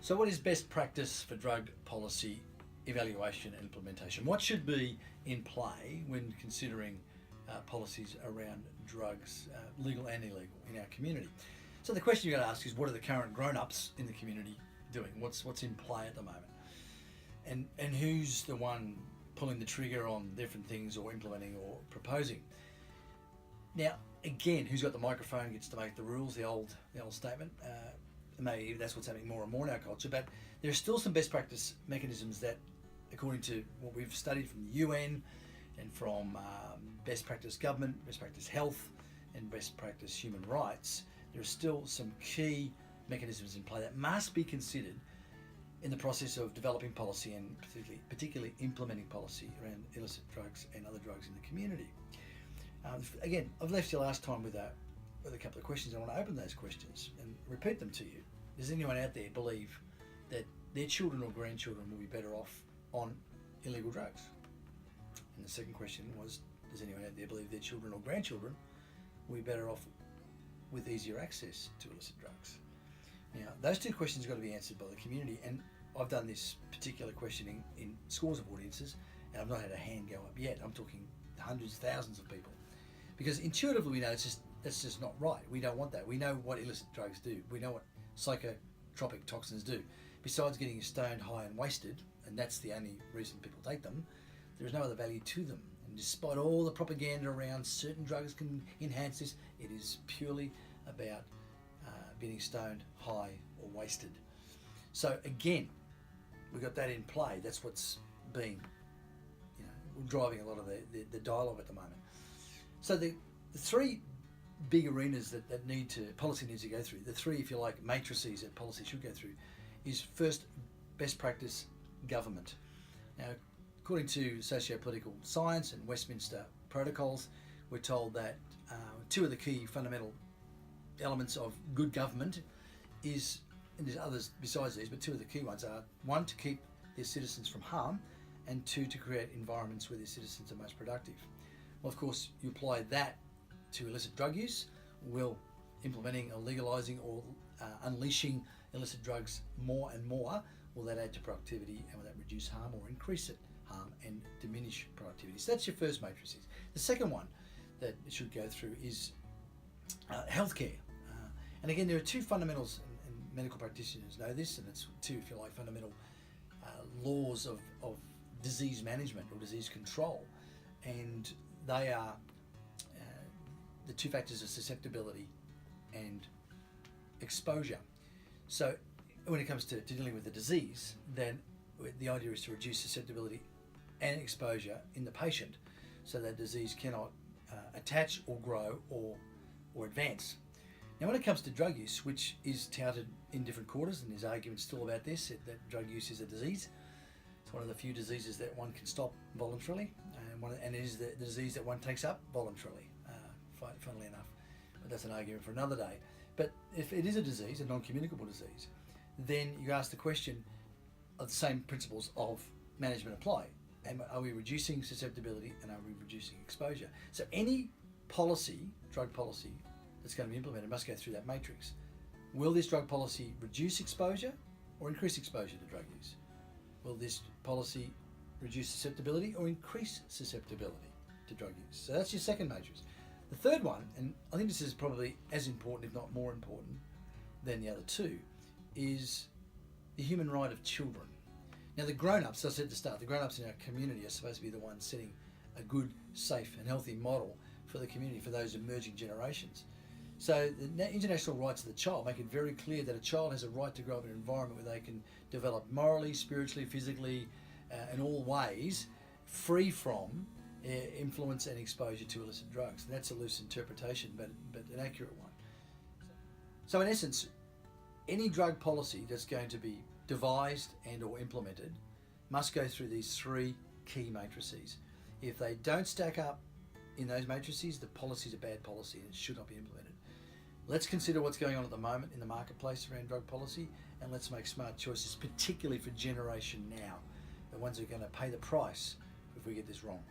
So what is best practice for drug policy evaluation and implementation? What should be in play when considering policies around drugs, legal and illegal, in our community? So the question you've got to ask is, what are the current grown-ups in the community doing? What's in play at the moment? And who's the one pulling the trigger on different things, or implementing or proposing? Now, again, who's got the microphone gets to make the rules, the old statement. Maybe that's what's happening more and more in our culture, but there are still some best practice mechanisms that, according to what we've studied from the UN and from best practice government, best practice health, and best practice human rights, there are still some key mechanisms in play that must be considered in the process of developing policy, and particularly implementing policy around illicit drugs and other drugs in the community. Again, I've left you last time with a couple of questions. I want to open those questions and repeat them to you. Does anyone out there believe that their children or grandchildren will be better off on illegal drugs? And the second question was, does anyone out there believe their children or grandchildren will be better off with easier access to illicit drugs? Now, those two questions have got to be answered by the community, and I've done this particular questioning in scores of audiences, and I've not had a hand go up yet. I'm talking hundreds, thousands of people. Because intuitively we know that's just not right. We don't want that. We know what illicit drugs do. We know what psychotropic toxins do. Besides getting you stoned, high and wasted, and that's the only reason people take them, there is no other value to them. And despite all the propaganda around certain drugs can enhance this, it is purely about getting stoned, high or wasted. So again, we've got that in play. That's what's been driving a lot of the dialogue at the moment. So the three big arenas that policy needs to go through, the three, if you like, matrices that policy should go through, is first, best practice government. Now, according to socio-political science and Westminster protocols, we're told that two of the key fundamental elements of good government is, and there's others besides these, but two of the key ones are, one, to keep their citizens from harm, and two, to create environments where their citizens are most productive. Well, of course, you apply that to illicit drug use. Will implementing or legalising or unleashing illicit drugs more and more, will that add to productivity, and will that reduce harm or increase harm and diminish productivity? So that's your first matrices. The second one that it should go through is healthcare. And again, there are two fundamentals, and medical practitioners know this, and it's two, if you like, fundamental laws of disease management or disease control, and they are the two factors of susceptibility and exposure. So when it comes to dealing with the disease, then the idea is to reduce susceptibility and exposure in the patient so that disease cannot attach or grow or advance. Now, when it comes to drug use, which is touted in different quarters, and there's arguments still about this, that drug use is a disease. It's one of the few diseases that one can stop voluntarily, and it is the disease that one takes up voluntarily, funnily enough. But that's an argument for another day. But if it is a disease, a non-communicable disease, then you ask the question of the same principles of management apply. And are we reducing susceptibility, and are we reducing exposure? So any policy, drug policy, that's going to be implemented must go through that matrix. Will this drug policy reduce exposure or increase exposure to drug use? Will this policy reduce susceptibility or increase susceptibility to drug use? So that's your second matrix. The third one, and I think this is probably as important, if not more important than the other two, is the human right of children. Now, the grown-ups, as I said at the start, the grown-ups in our community are supposed to be the ones setting a good, safe and healthy model for the community, for those emerging generations. So the international rights of the child make it very clear that a child has a right to grow up in an environment where they can develop morally, spiritually, physically, in all ways, free from influence and exposure to illicit drugs. And that's a loose interpretation, but an accurate one. So in essence, any drug policy that's going to be devised and or implemented must go through these three key matrices. If they don't stack up in those matrices, the policy is a bad policy and it should not be implemented. Let's consider what's going on at the moment in the marketplace around drug policy, and let's make smart choices, particularly for generation now, the ones who are going to pay the price if we get this wrong.